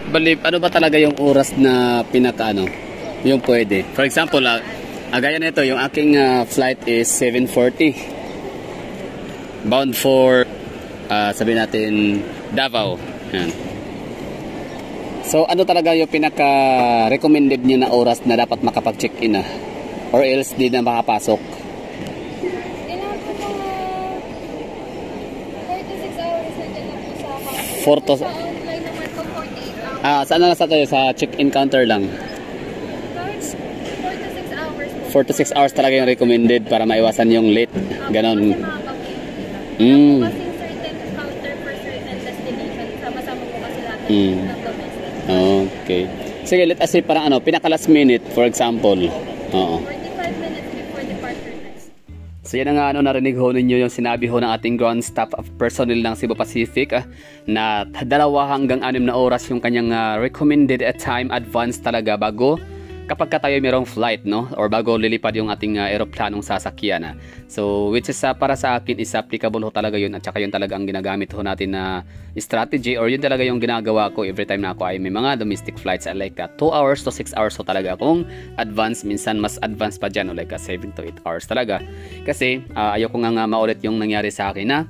Bali, ano ba talaga yung oras na pinaka ano, yung pwede? For example, gaya nito, yung aking flight is 7:40. Bound for, sabihin natin, Davao. Yan. So, ano talaga yung pinaka-recommended nyo na oras na dapat makapag-check-in na? Or else di na makapasok? Kailangan po mga 4 to 6 hours na dyan lang po sa counter. 4 to... Sa online naman po 48 hours. Saan na sa tayo? Sa check-in counter lang? 4 to 6 hours po. 4 to 6 hours talaga yung recommended para maiwasan yung late. Ganon. Kasi mga kapit. Kasi certain counter for certain destination. Sama-sama po kasi lahat ng domestic. Okay. Sige, let us say parang ano, pinaka last minute, for example. Oo. 45 minutes before departure time. So yan nga ano, narinig ho ninyo yung sinabi ho ng ating ground staff of personnel ng Cebu Pacific na 2 hanggang 6 na oras yung kanyang recommended time advance talaga bago kapag tayo mayroong flight, no? Or bago lilipad yung ating aeroplanong sasakyan. So which is para sa akin is applicable ho talaga yun, at saka yun talaga ang ginagamit ho natin na strategy, or yun talaga yung ginagawa ko every time na ako ay may mga domestic flights, like 2 hours to 6 hours ho talaga akong advance, minsan mas advance pa dyan, like 7 to 8 hours talaga, kasi ayoko nga maulit yung nangyari sa akin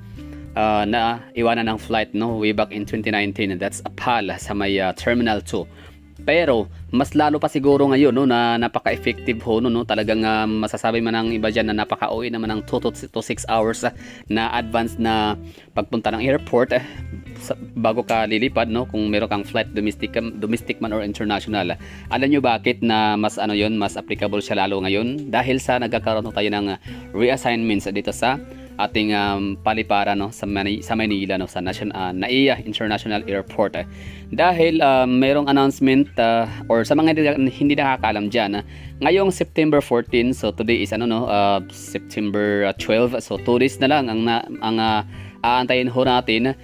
na iwanan ng flight, no, way back in 2019. That's a PAL sa may Terminal 2. Pero mas lalo pa siguro ngayon, no, na napaka-effective ho, no, talagang masasabi man ng iba dyan na napaka-uwi naman ng 2 to 6 hours na advance na pagpunta ng airport bago ka lilipad, no, kung meron kang flight, domestic man or international. Alam nyo bakit na mas ano yun, mas applicable siya lalo ngayon? Dahil sa nagkakaroon tayo ng reassignments dito sa ating palipara, no, sa Manila, no, sa NAIA International Airport. Dahil mayroong announcement or sa mga hindi nakakaalam diyan, ngayong September 14, so today is September 12, so 2 days na lang ang aantayin ho natin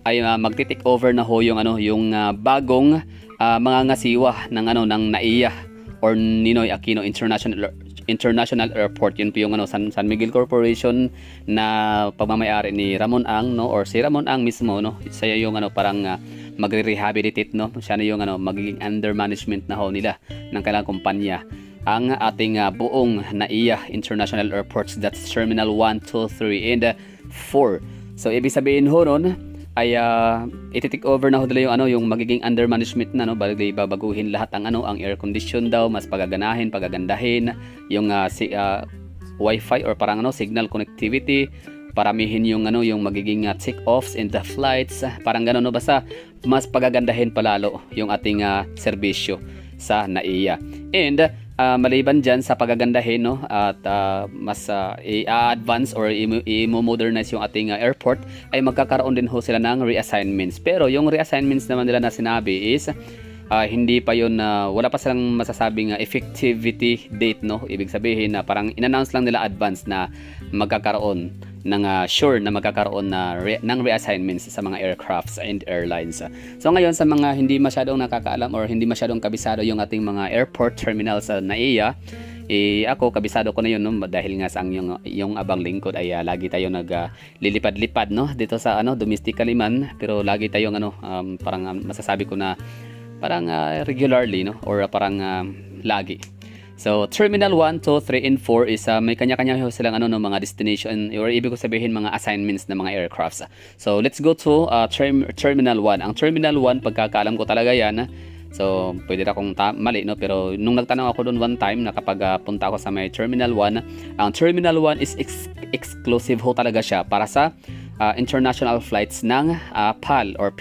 ay magti-take over na ho yung bagong mga ngasiwa ng NAIA or Ninoy Aquino International Airport. Yun po yung San Miguel Corporation na pagmamayari ni Ramon Ang, no, or si Ramon Ang mismo, no. Siya yung parang magre-rehabilitate, no. Siya na yung magiging under management na ho nila ng kailang kumpanya ang ating buong NAIA International Airports. That's Terminal 1, 2, 3 and 4. So ibig sabihin ho nun ay iti-take over na ho nila yung magiging under management na, no. Bali babaguhin lahat ang ang air condition daw, mas pagagandahin yung wifi or parang signal connectivity, paramihin yung magiging take-offs and the flights, parang gano'n, no. Basta mas pagagandahin palalo yung ating serbisyo sa NAIA. And maliban dyan sa pagagandahin, no, at mas i-advance or i-modernize yung ating airport, ay magkakaroon din ho sila ng reassignments. Pero yung reassignments naman nila na sinabi is hindi pa yun, wala pa silang masasabing effectivity date, no. Ibig sabihin na parang in-announce lang nila advance na magkakaroon ng sure na magkakaroon ng reassignments sa mga aircrafts and airlines. So ngayon, sa mga hindi masyadong nakakaalam or hindi masyadong kabisado yung ating mga airport terminals sa NAIA, ako kabisado ko na yun, no, dahil nga sa yung abang lingkod ay lagi tayo naglilipad-lipad, no, dito sa domestically man, pero lagi tayong parang masasabi ko na parang regularly, no, or parang lagi. So Terminal 1, 2, 3 and 4 is may kanya-kanya silang mga destination, or ibig ko sabihin mga assignments ng mga aircrafts. So let's go to Terminal 1. Ang Terminal 1, pagkakaalam ko talaga yan, so pwede na akong mali, no, pero nung nagtanong ako doon one time na kapag punta ako sa may Terminal 1, ang Terminal 1 is exclusive ho talaga siya para sa international flights ng PAL or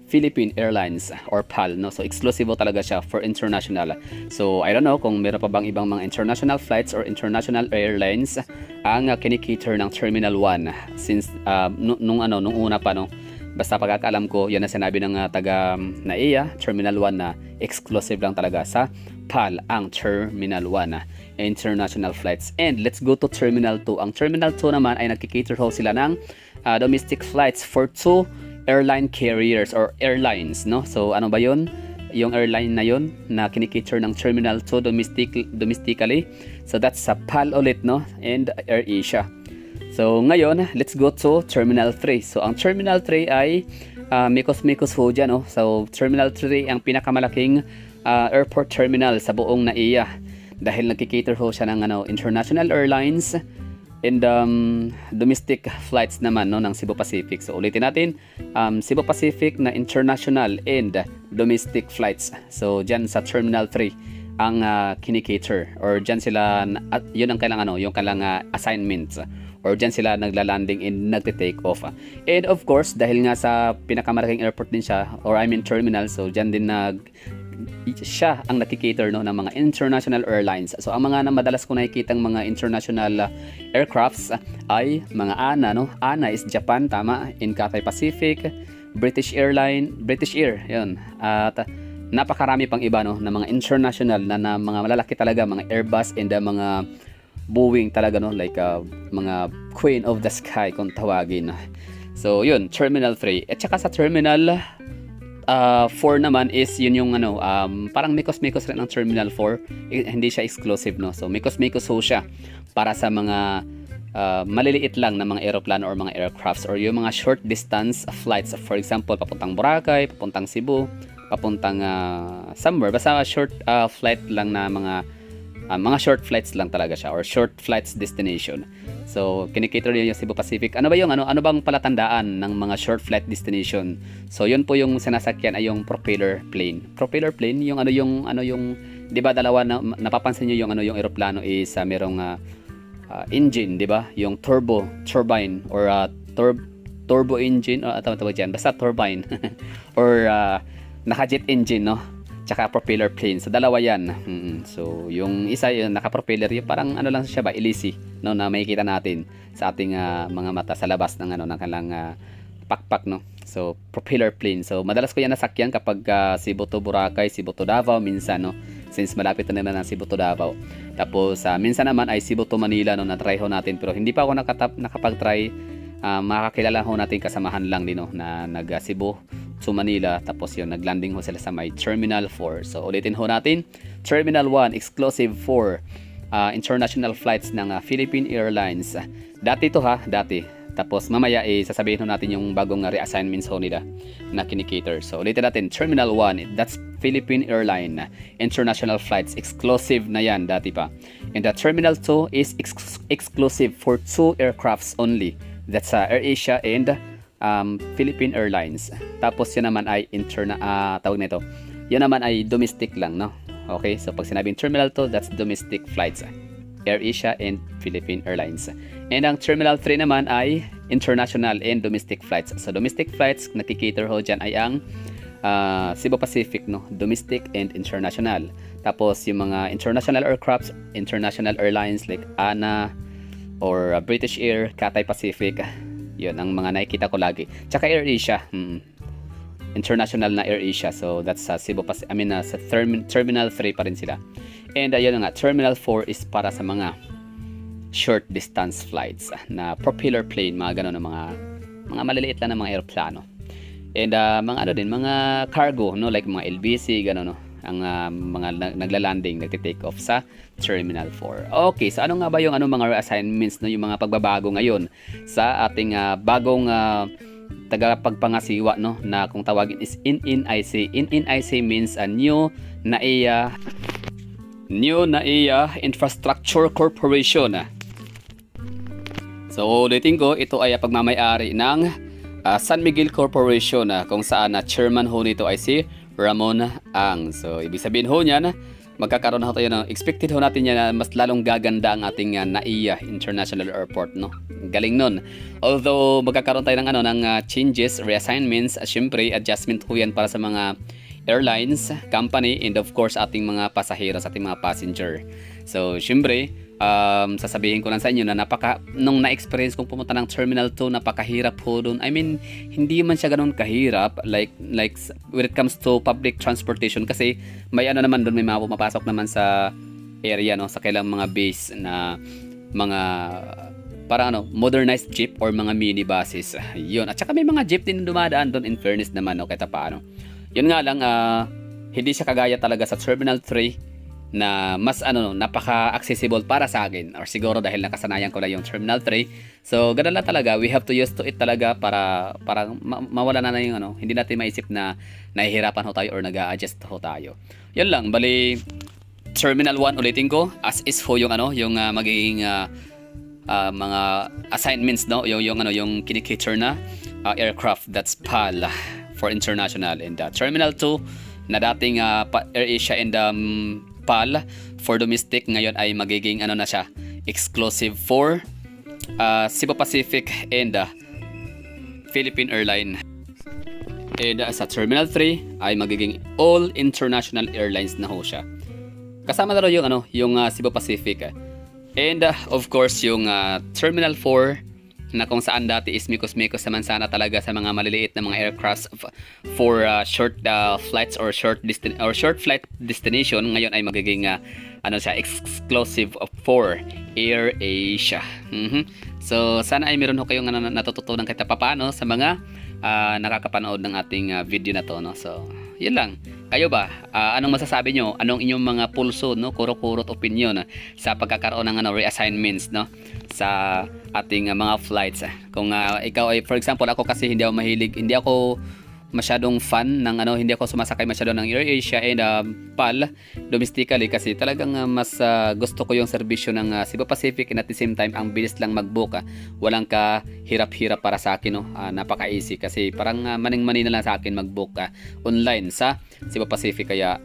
Philippine Airlines or PAL, no. So exclusive talaga siya for international. So I don't know kung meron pa bang ibang mga international flights or international airlines ang kinikater ng Terminal 1 since nung una pa, no. Basta pagkakaalam ko, yan na sinabi ng taga NAIA Terminal 1 na exclusive lang talaga sa PAL ang Terminal 1 international flights. And let's go to Terminal 2. Ang Terminal 2 naman ay nagkikater ho sila ng domestic flights for 2 airline carriers or airlines, no. So ano ba yun? Yung airline na yun na kinikater ng Terminal 2 domestically. So that's sa PAL ulit, no, and AirAsia. So ngayon, let's go to Terminal 3. So ang Terminal 3 ay Micos ho dyan, no? So Terminal 3 ang pinakamalaking airport terminal sa buong NAIA dahil nagki-cater ho siya ng international airlines and domestic flights naman, no, ng Cebu Pacific. So ulitin natin, Cebu Pacific na international and domestic flights. So dyan sa Terminal 3 ang kinikater, or dyan sila, yun ang kailang yung kailang assignments, or dyan sila nagla-landing and nagte-take off. And of course, dahil nga sa pinakamalaking airport din siya, or I mean terminal, so dyan din siya ang nakikater, no, ng mga international airlines. So ang mga madalas ko nakikitang mga international aircrafts ay mga ANA, no? ANA is Japan, tama, in Cathay Pacific, British Air, yun. At napakarami pang iba, no, na mga international na mga malalaki talaga, mga Airbus and mga Boeing talaga, no, like mga Queen of the Sky kung tawagin. So yun, Terminal 3. At saka sa Terminal 4 naman is yun yung parang mikos-mikos rin ang Terminal 4. Hindi siya exclusive, no. So mikos-mikos ho siya para sa mga maliliit lang na mga aeroplano or mga aircrafts, or yung mga short distance flights. For example, papuntang Boracay, papuntang Cebu, papuntang somewhere, basta short flight lang na mga short flights lang talaga siya, or short flights destination. So kinikater niya yung Cebu Pacific. Ano ba yung ano bang palatandaan ng mga short flight destination? So yun po yung sinasakyan ay yung propeller plane. Propeller plane yung yung 'di ba dalawa na napapansin niyo yung yung eroplano is merong engine, 'di ba? Yung turbine or turbo engine, o tawag diyan, basta turbine or naka-jet engine, no? Tsaka propeller plane. So dalawa yan. So yung isa yung naka-propeller, yung parang lang siya ba, ilisi, no, na makikita natin sa ating mga mata sa labas ng ng kanilang pakpak, no. So propeller plane. So madalas ko yan nasakyan kapag Cebu to Boracay, Cebu to Davao minsan, no, since malapit na naman ang Cebu to Davao. Tapos minsan naman ay Cebu to Manila, no, na-try ho natin, pero hindi pa ako nakapag-try. Makakilala ho natin kasamahan lang din, no, na nag-Cebu to Manila, tapos yun naglanding ho sila sa may Terminal 4. So ulitin ho natin, Terminal 1 exclusive for international flights ng Philippine Airlines. Dati to dati. Tapos mamaya sasabihin ho natin yung bagong reassignments ho nila na kinikater. So ulitin natin, Terminal 1, that's Philippine Airline international flights, exclusive na yan dati pa. And the Terminal 2 is exclusive for 2 aircrafts only. That's AirAsia and Philippine Airlines. Tapos yun naman ay tawag nito, yun naman ay domestic lang, no? Okay, so pag sinabing Terminal 2, that's domestic flights, AirAsia and Philippine Airlines. And ang Terminal 3 naman ay international and domestic flights. So domestic flights, nakikater ho dyan ay ang Cebu Pacific, no? Domestic and international. Tapos yung mga international aircrafts, international airlines like ANA or British Air, Cathay Pacific, yun ang mga nakikita ko lagi. Tsaka AirAsia, international na AirAsia. So that's Cebu Pacific, sa Terminal 3 pa rin sila. And yun nga, Terminal 4 is para sa mga short distance flights na propeller plane, mga ganun, mga maliliit lang na mga aeroplano. And mga cargo, no, like mga LBC, ganun, no, ang mga nagla-landing, nagte-take off sa Terminal 4. Okay, so ano nga ba yung mga reassignments, no, yung mga pagbabago ngayon sa ating bagong tagapagpangasiwa, no, na kung tawagin is NNIC. NNIC means a New NAIA Infrastructure Corporation. So ulitin ko, ito ay pagmamay-ari ng San Miguel Corporation, kung saan chairman ho nito ay si Ramon Ang. So ibig sabihin ho niyan, magkakaroon na tayo ng expected ho natin yan na mas lalong gaganda ang ating NAIA International Airport, no. Galing nun. Although magkakaroon tayo ng ng changes, reassignments, syempre adjustment ho yan para sa mga airlines, company, and of course ating mga pasahero, sa ating mga passenger. So syempre sasabihin ko lang sa inyo na nung na-experience kong pumunta ng Terminal 2, napakahirap po doon. I mean, hindi man siya ganoon kahirap like when it comes to public transportation, kasi may naman doon, may mga pumapasok naman sa area, no, sa kailang mga base na mga para modernized jeep or mga minibuses. Yun. At saka may mga jeep din dumadaan doon, in fairness naman, no, kahit paano. Yun nga lang, hindi siya kagaya talaga sa Terminal 3 na mas napaka-accessible para sa akin, or siguro dahil nakasanayan ko na yung Terminal 3. So ganun lang talaga, we have to use to it talaga para mawala na yung hindi natin maisip na nahihirapan ho tayo or nag-a-adjust ho tayo. Yan lang, bali Terminal 1 ulitin ko, as is ho yung yung magiging mga assignments, no, yung kinikater na aircraft, that's PAL for international, and Terminal 2 na dating AirAsia and PAL for domestic, ngayon ay magiging na siya, exclusive for Cebu Pacific and Philippine Airline. And sa Terminal 3 ay magiging all international airlines na ho siya. Kasama na rin yung Cebu Pacific. And of course yung Terminal 4 na kung saan dati is mikos-mikos naman sana talaga sa mga maliliit na mga aircrafts for short flights or short flight destination, ngayon ay magiging siya, exclusive for AirAsia. So sana ay meron ho kayong natututunan kahit papaano sa mga nakakapanood ng ating video na to, no? So yun lang. Kayo ba, anong masasabi nyo? Anong inyong mga pulso, no, kurot-kurot opinion sa pagkakaroon ng reassignments, no, sa ating mga flights? Kung ikaw ay, for example, ako kasi hindi ako masyadong fan ng hindi ako sumasakay masyado ng AirAsia and PAL domestically, kasi talagang mas gusto ko yung serbisyo ng Cebu Pacific, and at the same time ang bilis lang mag-book, walang ka hirap-hirap para sa akin, no? Napaka-easy kasi parang maning-mani na lang sa akin mag-book online sa Cebu Pacific, kaya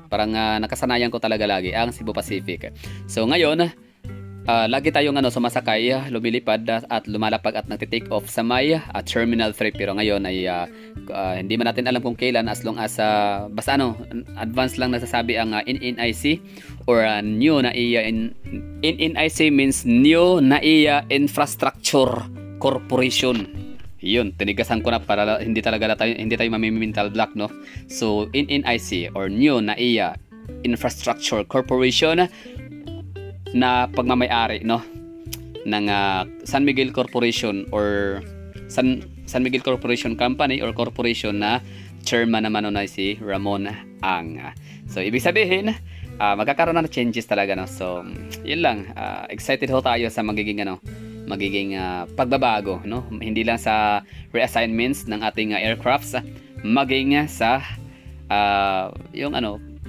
parang nakasanayan ko talaga lagi ang Cebu Pacific. So ngayon lagi tayong sumasakay, lumilipad at lumalapag at nagti-take off sa may Terminal 3, pero ngayon ay hindi man natin alam kung kailan, as long as basta advance lang nasasabi ang NNIC or new na NNIC means New NAIA Infrastructure Corporation. Yun, tinigasan ko na para hindi tayo mamimental block, no. So NNIC or New NAIA Infrastructure Corporation na pagmamay-ari, no, ng San Miguel Corporation or San Miguel Corporation Company or Corporation na chairman naman na si Ramon Ang. So ibig sabihin magkakaroon na changes talaga, no. So yun lang, excited ho tayo sa magiging pagbabago, no, hindi lang sa reassignments ng ating aircrafts, maging sa yung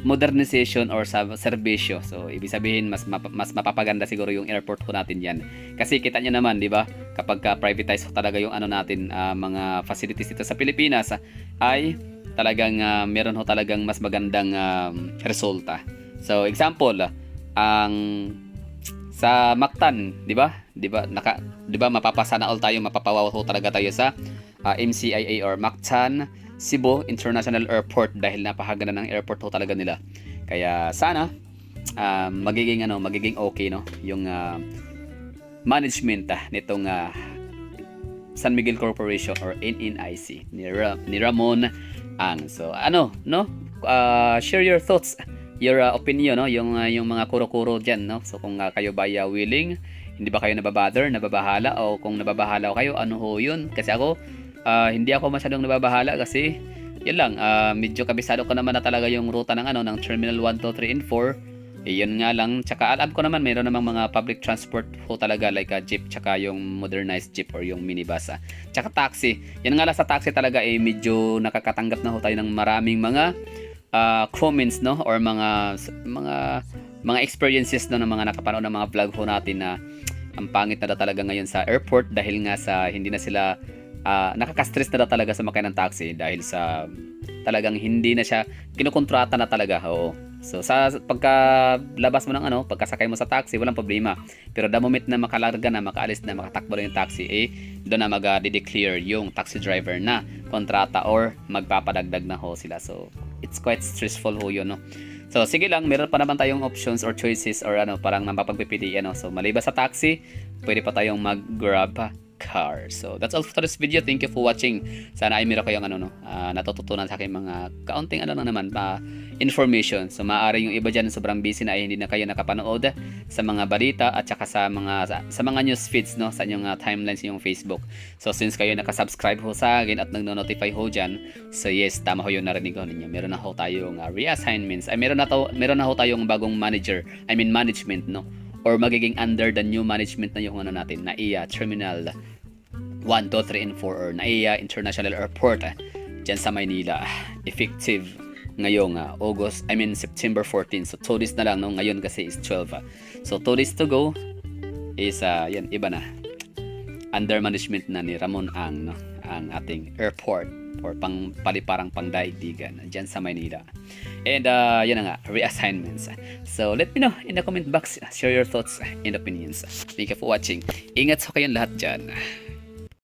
modernization or sa serbisyo. So ibig sabihin mas mapapaganda siguro yung airport ho natin yan, kasi kita nyo naman, di ba, kapag privatize talaga yung natin mga facilities dito sa Pilipinas, ay talagang meron ho talagang mas magandang resulta. So example, ang sa Mactan, di ba mapapasana all tayo, mapapawaw ho talaga tayo sa MCIA or Mactan Cebu International Airport, dahil napakaganda ng airport ho talaga nila. Kaya sana magiging okay, no, yung management nitong San Miguel Corporation or NNIC ni Ramon Ang. So no, share your thoughts, your opinion, no, yung mga kuro-kuro diyan, no. So kung kayo ba willing, hindi ba kayo nababahala, o kung nababahala kayo, ano ho yun? Kasi ako hindi ako masyadong nababahala, kasi yun lang, medyo kabisado ko naman na talaga yung ruta ng ng Terminal 1, 2, 3, and 4. Yun nga lang, tsaka alam ko naman mayroon namang mga public transport ho talaga, like jeep, tsaka yung modernized jeep or yung minibus, tsaka taxi. Yan nga lang, sa taxi talaga medyo nakakatanggap na ho tayo ng maraming mga comments, no, or mga experiences, no, ng mga nakapanood ng mga vlog ho natin na ang pangit na talaga ngayon sa airport, dahil nga sa hindi na sila nakaka-stress na talaga sa makina ng taxi, dahil sa talagang hindi na siya kinukontrata na talaga. Oo. So sa pagkalabas mo ng pagkasakay mo sa taxi, walang problema. Pero the moment na makalarga na, makaalis na, makatakbo na yung taxi, doon na mag-declare yung taxi driver na kontrata or magpapadagdag na ho sila. So it's quite stressful ho yun, no. So sige lang, meron pa naman tayong options or choices or parang mapapagpipilian, no. So maliban sa taxi, pwede pa tayong mag-Grab car. So that's all for this video. Thank you for watching. Sana ay meron kayong natututunan sa aking mga kaunting information. So maaari yung iba dyan sobrang busy na ay hindi na kayo nakapanood sa mga balita at saka sa mga news feeds, no, sa inyong timelines yung Facebook. So since kayo nakasubscribe ho sa akin at nagno-notify ho dyan, so yes, tama ho yung narinig ho ninyo. Meron na ho tayong reassignments. Ay meron na ho tayong bagong management, no, or magiging under the new management na yung natin, NAIA Terminal 1, 2, 3, and 4 or NAIA International Airport dyan sa Maynila, effective ngayong September 14. So 2 days na lang, no? Ngayon kasi is 12. So 2 days to go is yan, iba na, under management na ni Ramon Ang, no? Ang ating airport or paliparang pangdaigdigan dyan sa Maynila. And yan na nga, reassignments. So let me know in the comment box, share your thoughts and opinions. Thank you for watching. Ingat sa kayong lahat dyan.